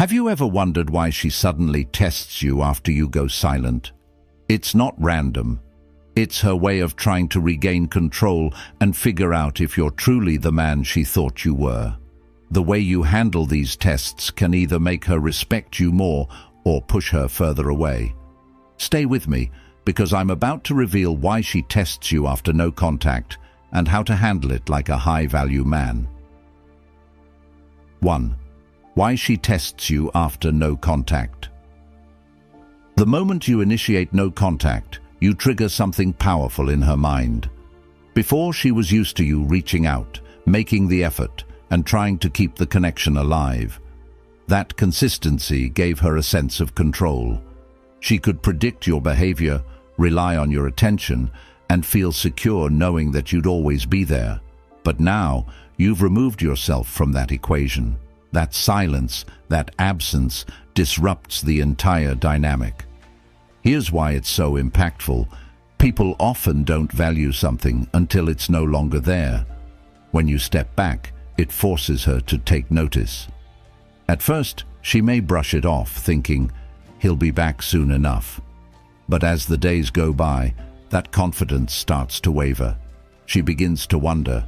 Have you ever wondered why she suddenly tests you after you go silent? It's not random. It's her way of trying to regain control and figure out if you're truly the man she thought you were. The way you handle these tests can either make her respect you more or push her further away. Stay with me, because I'm about to reveal why she tests you after no contact and how to handle it like a high-value man. 1. Why she tests you after no contact. The moment you initiate no contact, you trigger something powerful in her mind. Before, she was used to you reaching out, making the effort, and trying to keep the connection alive. That consistency gave her a sense of control. She could predict your behavior, rely on your attention, and feel secure knowing that you'd always be there. But now, you've removed yourself from that equation. That silence, that absence, disrupts the entire dynamic. Here's why it's so impactful. People often don't value something until it's no longer there. When you step back, it forces her to take notice. At first, she may brush it off, thinking, he'll be back soon enough. But as the days go by, that confidence starts to waver. She begins to wonder,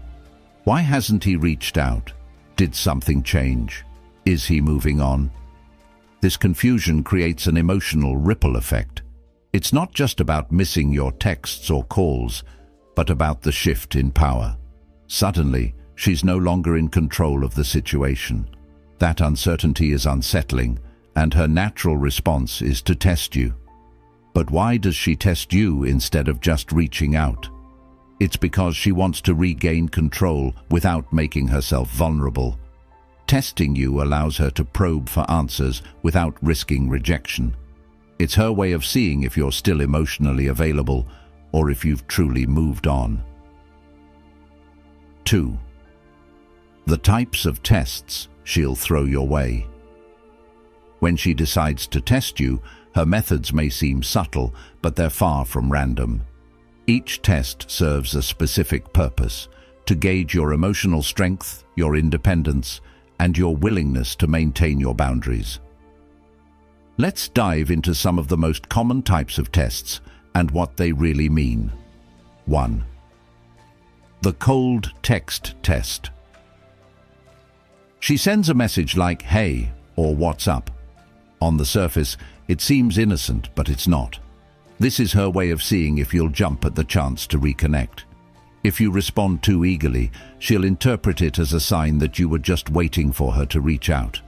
why hasn't he reached out? Did something change? Is he moving on? This confusion creates an emotional ripple effect. It's not just about missing your texts or calls, but about the shift in power. Suddenly, she's no longer in control of the situation. That uncertainty is unsettling, and her natural response is to test you. But why does she test you instead of just reaching out? It's because she wants to regain control without making herself vulnerable. Testing you allows her to probe for answers without risking rejection. It's her way of seeing if you're still emotionally available or if you've truly moved on. 2. The types of tests she'll throw your way. When she decides to test you, her methods may seem subtle, but they're far from random. Each test serves a specific purpose: to gauge your emotional strength, your independence, and your willingness to maintain your boundaries. Let's dive into some of the most common types of tests and what they really mean. 1. The cold text test. She sends a message like, "Hey," or "What's up?" On the surface, it seems innocent, but it's not. This is her way of seeing if you'll jump at the chance to reconnect. If you respond too eagerly, she'll interpret it as a sign that you were just waiting for her to reach out.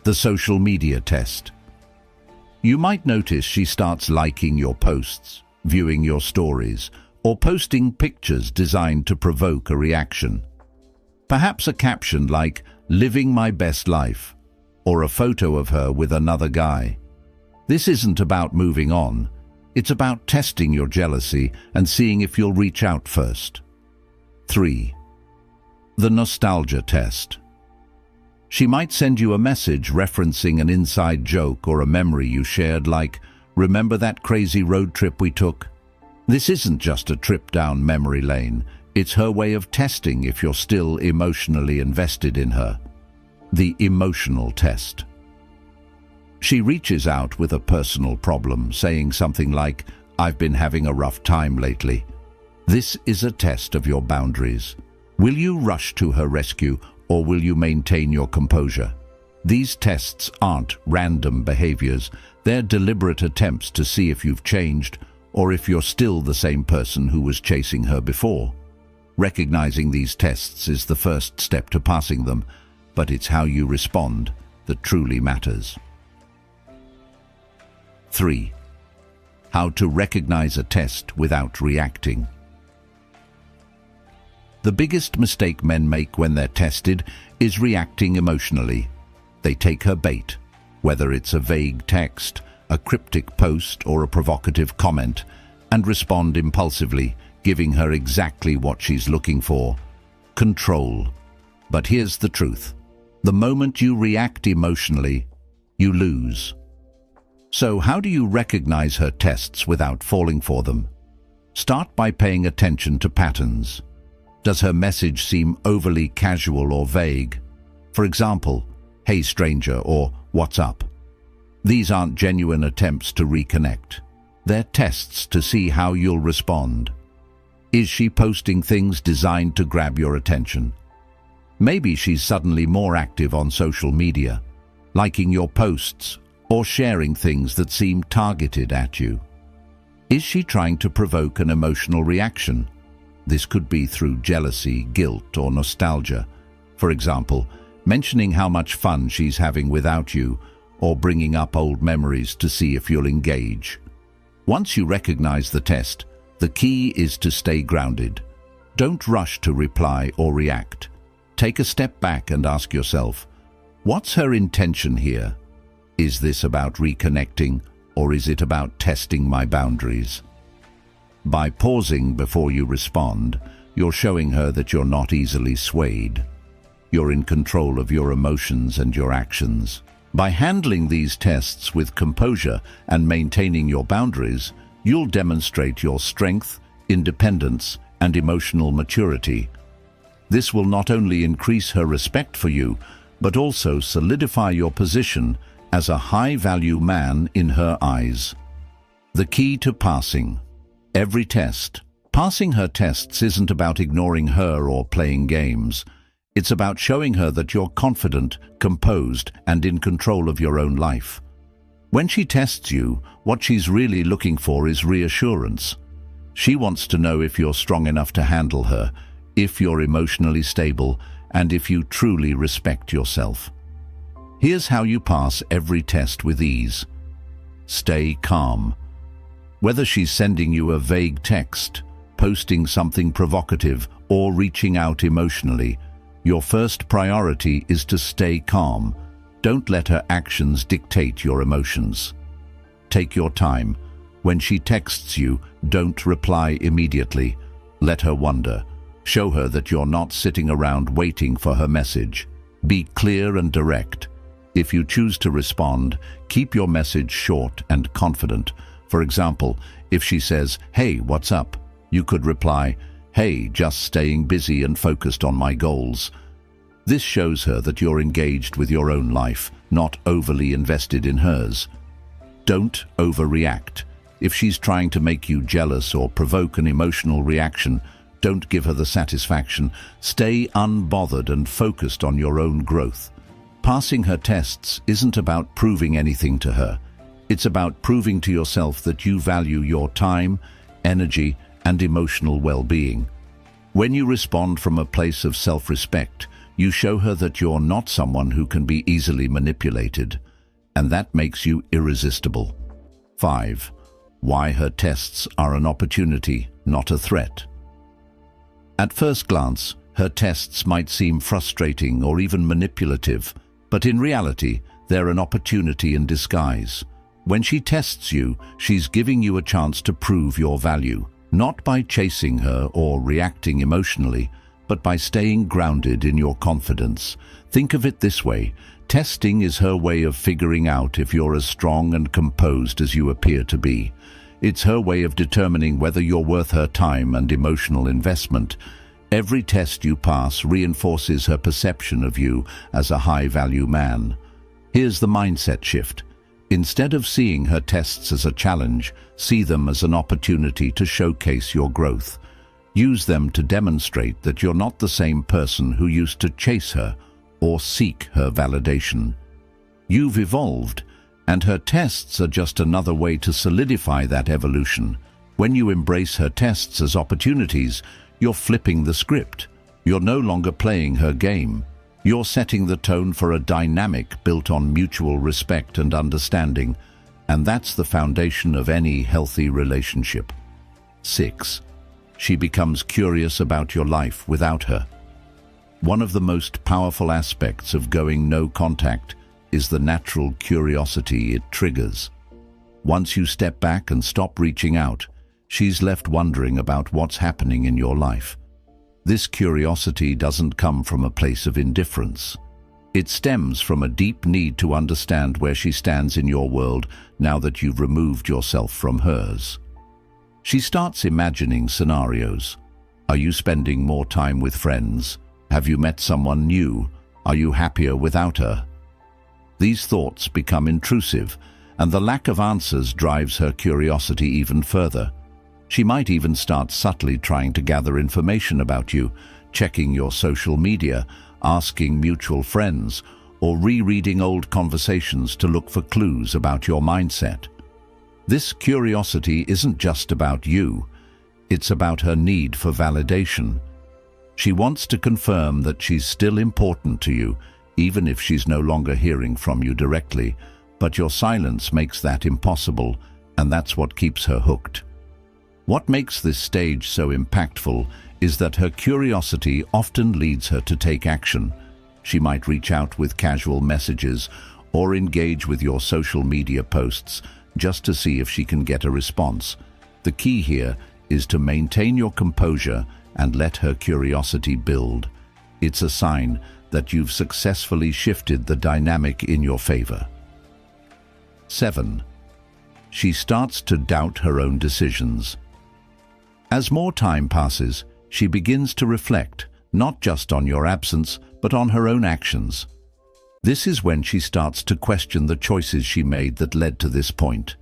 The social media test. You might notice she starts liking your posts, viewing your stories, or posting pictures designed to provoke a reaction. Perhaps a caption like, "Living my best life," or a photo of her with another guy. This isn't about moving on. It's about testing your jealousy and seeing if you'll reach out first. 3. The nostalgia test. She might send you a message referencing an inside joke or a memory you shared, like, "Remember that crazy road trip we took?" This isn't just a trip down memory lane. It's her way of testing if you're still emotionally invested in her. The emotional test. She reaches out with a personal problem, saying something like, "I've been having a rough time lately." This is a test of your boundaries. Will you rush to her rescue, or will you maintain your composure? These tests aren't random behaviors. They're deliberate attempts to see if you've changed, or if you're still the same person who was chasing her before. Recognizing these tests is the first step to passing them, but it's how you respond that truly matters. 3. How to recognize a test without reacting. The biggest mistake men make when they're tested is reacting emotionally. They take her bait, whether it's a vague text, a cryptic post, or a provocative comment, and respond impulsively, giving her exactly what she's looking for: control. But here's the truth. The moment you react emotionally, you lose. So how do you recognize her tests without falling for them? Start by paying attention to patterns. Does her message seem overly casual or vague? For example, "Hey stranger," or "What's up?" These aren't genuine attempts to reconnect. They're tests to see how you'll respond. Is she posting things designed to grab your attention? Maybe she's suddenly more active on social media, liking your posts or sharing things that seem targeted at you. Is she trying to provoke an emotional reaction? This could be through jealousy, guilt, or nostalgia. For example, mentioning how much fun she's having without you, or bringing up old memories to see if you'll engage. Once you recognize the test, the key is to stay grounded. Don't rush to reply or react. Take a step back and ask yourself, what's her intention here? Is this about reconnecting, or is it about testing my boundaries? By pausing before you respond, you're showing her that you're not easily swayed. You're in control of your emotions and your actions. By handling these tests with composure and maintaining your boundaries, you'll demonstrate your strength, independence, and emotional maturity. This will not only increase her respect for you, but also solidify your position as a high-value man in her eyes. The key to passing. Every test. Passing her tests isn't about ignoring her or playing games. It's about showing her that you're confident, composed, and in control of your own life. When she tests you, what she's really looking for is reassurance. She wants to know if you're strong enough to handle her, if you're emotionally stable, and if you truly respect yourself. Here's how you pass every test with ease. Stay calm. Whether she's sending you a vague text, posting something provocative, or reaching out emotionally, your first priority is to stay calm. Don't let her actions dictate your emotions. Take your time. When she texts you, don't reply immediately. Let her wonder. Show her that you're not sitting around waiting for her message. Be clear and direct. If you choose to respond, keep your message short and confident. For example, if she says, "Hey, what's up?" you could reply, "Hey, just staying busy and focused on my goals." This shows her that you're engaged with your own life, not overly invested in hers. Don't overreact. If she's trying to make you jealous or provoke an emotional reaction, don't give her the satisfaction. Stay unbothered and focused on your own growth. Passing her tests isn't about proving anything to her. It's about proving to yourself that you value your time, energy, and emotional well-being. When you respond from a place of self-respect, you show her that you're not someone who can be easily manipulated, and that makes you irresistible. 5. Why her tests are an opportunity, not a threat. At first glance, her tests might seem frustrating or even manipulative, but in reality, they're an opportunity in disguise. When she tests you, she's giving you a chance to prove your value, not by chasing her or reacting emotionally, but by staying grounded in your confidence. Think of it this way: testing is her way of figuring out if you're as strong and composed as you appear to be. It's her way of determining whether you're worth her time and emotional investment. Every test you pass reinforces her perception of you as a high-value man. Here's the mindset shift. Instead of seeing her tests as a challenge, see them as an opportunity to showcase your growth. Use them to demonstrate that you're not the same person who used to chase her or seek her validation. You've evolved, and her tests are just another way to solidify that evolution. When you embrace her tests as opportunities, you're flipping the script. You're no longer playing her game. You're setting the tone for a dynamic built on mutual respect and understanding, and that's the foundation of any healthy relationship. 6. She becomes curious about your life without her. One of the most powerful aspects of going no contact is the natural curiosity it triggers. Once you step back and stop reaching out, she's left wondering about what's happening in your life. This curiosity doesn't come from a place of indifference. It stems from a deep need to understand where she stands in your world now that you've removed yourself from hers. She starts imagining scenarios. Are you spending more time with friends? Have you met someone new? Are you happier without her? These thoughts become intrusive, and the lack of answers drives her curiosity even further. She might even start subtly trying to gather information about you, checking your social media, asking mutual friends, or rereading old conversations to look for clues about your mindset. This curiosity isn't just about you, it's about her need for validation. She wants to confirm that she's still important to you, even if she's no longer hearing from you directly, but your silence makes that impossible, and that's what keeps her hooked. What makes this stage so impactful is that her curiosity often leads her to take action. She might reach out with casual messages or engage with your social media posts just to see if she can get a response. The key here is to maintain your composure and let her curiosity build. It's a sign that you've successfully shifted the dynamic in your favor. 7. She starts to doubt her own decisions. As more time passes, she begins to reflect, not just on your absence, but on her own actions. This is when she starts to question the choices she made that led to this point.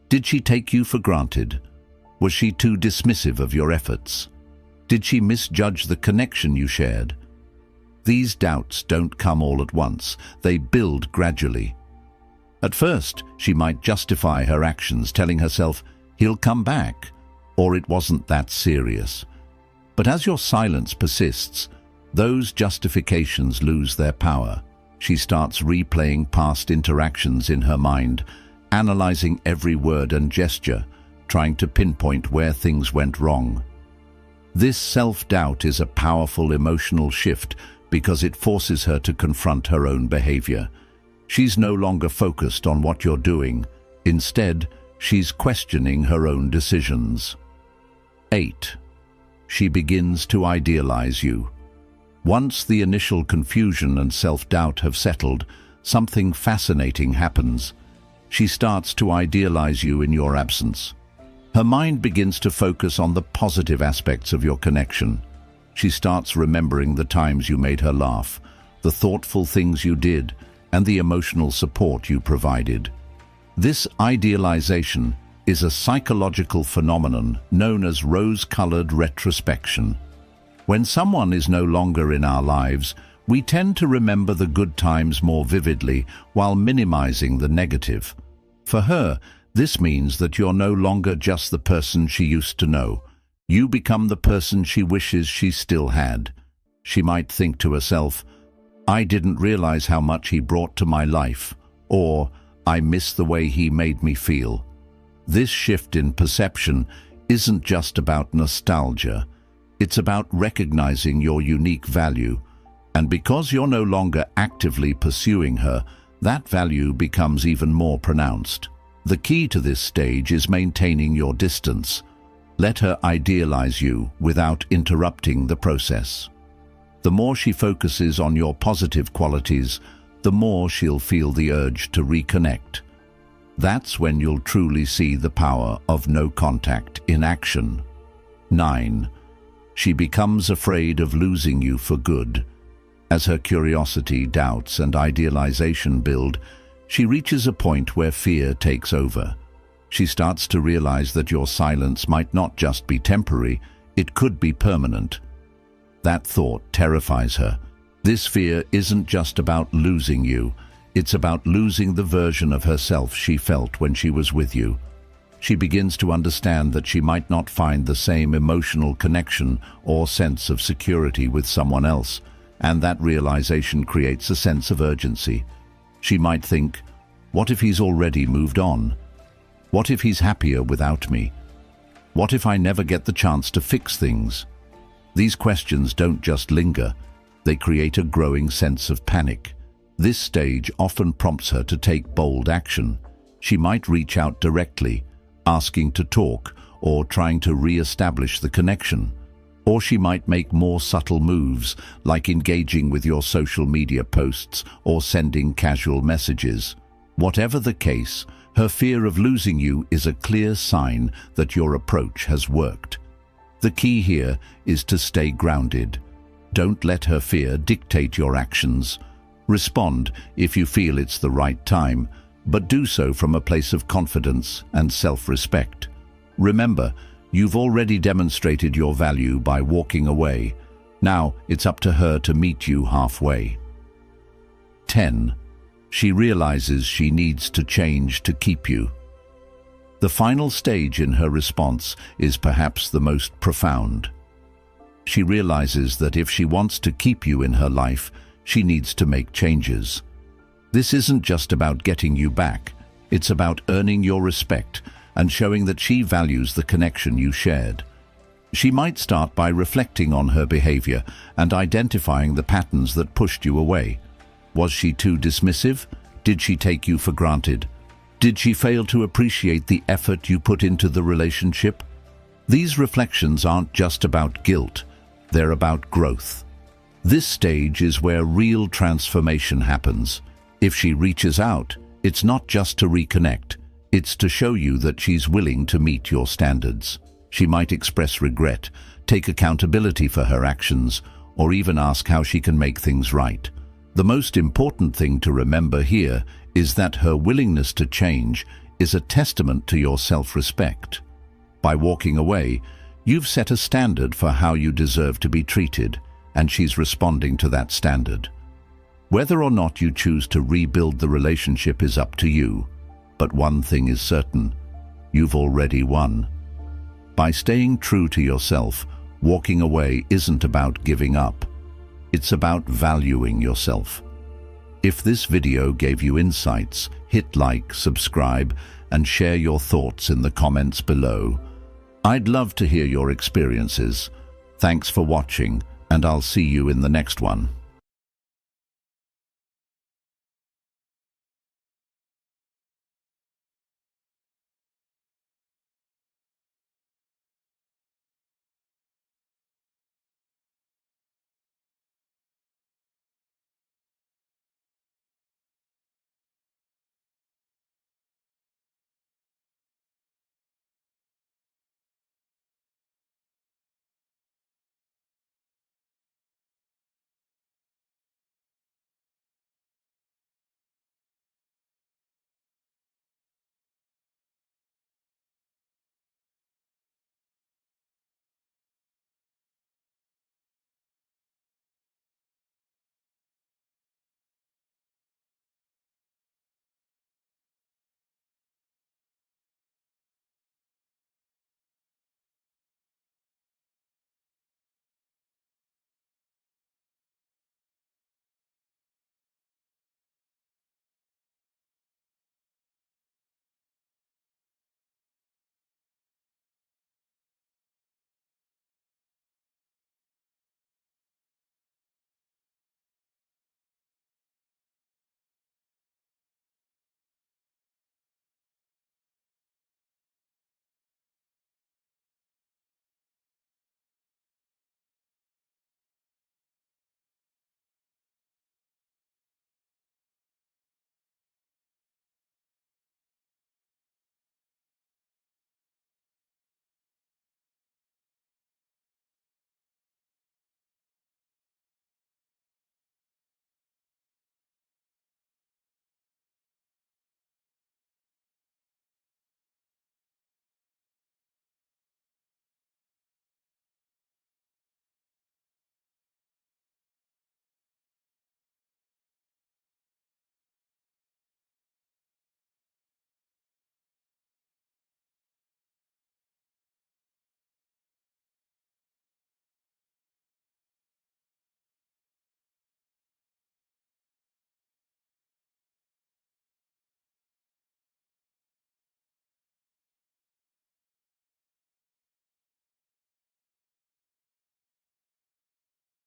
Did she take you for granted? Was she too dismissive of your efforts? Did she misjudge the connection you shared? These doubts don't come all at once, they build gradually. At first, she might justify her actions, telling herself, "He'll come back," or "It wasn't that serious." But as your silence persists, those justifications lose their power. She starts replaying past interactions in her mind, analyzing every word and gesture, trying to pinpoint where things went wrong. This self-doubt is a powerful emotional shift because it forces her to confront her own behavior. She's no longer focused on what you're doing. Instead, she's questioning her own decisions. 8. She begins to idealize you. Once the initial confusion and self-doubt have settled, something fascinating happens. She starts to idealize you in your absence. Her mind begins to focus on the positive aspects of your connection. She starts remembering the times you made her laugh, the thoughtful things you did, and the emotional support you provided. This idealization is a psychological phenomenon known as rose-colored retrospection. When someone is no longer in our lives, we tend to remember the good times more vividly while minimizing the negative. For her, this means that you're no longer just the person she used to know. You become the person she wishes she still had. She might think to herself, "I didn't realize how much he brought to my life," or "I miss the way he made me feel." This shift in perception isn't just about nostalgia. It's about recognizing your unique value. And because you're no longer actively pursuing her, that value becomes even more pronounced. The key to this stage is maintaining your distance. Let her idealize you without interrupting the process. The more she focuses on your positive qualities, the more she'll feel the urge to reconnect. That's when you'll truly see the power of no contact in action. 9. She becomes afraid of losing you for good. As her curiosity, doubts, and idealization build, she reaches a point where fear takes over. She starts to realize that your silence might not just be temporary, it could be permanent. That thought terrifies her. This fear isn't just about losing you, it's about losing the version of herself she felt when she was with you. She begins to understand that she might not find the same emotional connection or sense of security with someone else, and that realization creates a sense of urgency. She might think, what if he's already moved on? What if he's happier without me? What if I never get the chance to fix things? These questions don't just linger, they create a growing sense of panic. This stage often prompts her to take bold action. She might reach out directly, asking to talk or trying to re-establish the connection. Or she might make more subtle moves, like engaging with your social media posts or sending casual messages. Whatever the case, her fear of losing you is a clear sign that your approach has worked. The key here is to stay grounded. Don't let her fear dictate your actions. Respond if you feel it's the right time, but do so from a place of confidence and self-respect. Remember, you've already demonstrated your value by walking away. Now it's up to her to meet you halfway. 10. She realizes she needs to change to keep you. The final stage in her response is perhaps the most profound. She realizes that if she wants to keep you in her life, she needs to make changes. This isn't just about getting you back. It's about earning your respect and showing that she values the connection you shared. She might start by reflecting on her behavior and identifying the patterns that pushed you away. Was she too dismissive? Did she take you for granted? Did she fail to appreciate the effort you put into the relationship? These reflections aren't just about guilt, they're about growth. This stage is where real transformation happens. If she reaches out, it's not just to reconnect, it's to show you that she's willing to meet your standards. She might express regret, take accountability for her actions, or even ask how she can make things right. The most important thing to remember here is that her willingness to change is a testament to your self-respect. By walking away, you've set a standard for how you deserve to be treated, and she's responding to that standard. Whether or not you choose to rebuild the relationship is up to you, but one thing is certain: you've already won. By staying true to yourself, walking away isn't about giving up. It's about valuing yourself. If this video gave you insights, hit like, subscribe, and share your thoughts in the comments below. I'd love to hear your experiences. Thanks for watching, and I'll see you in the next one.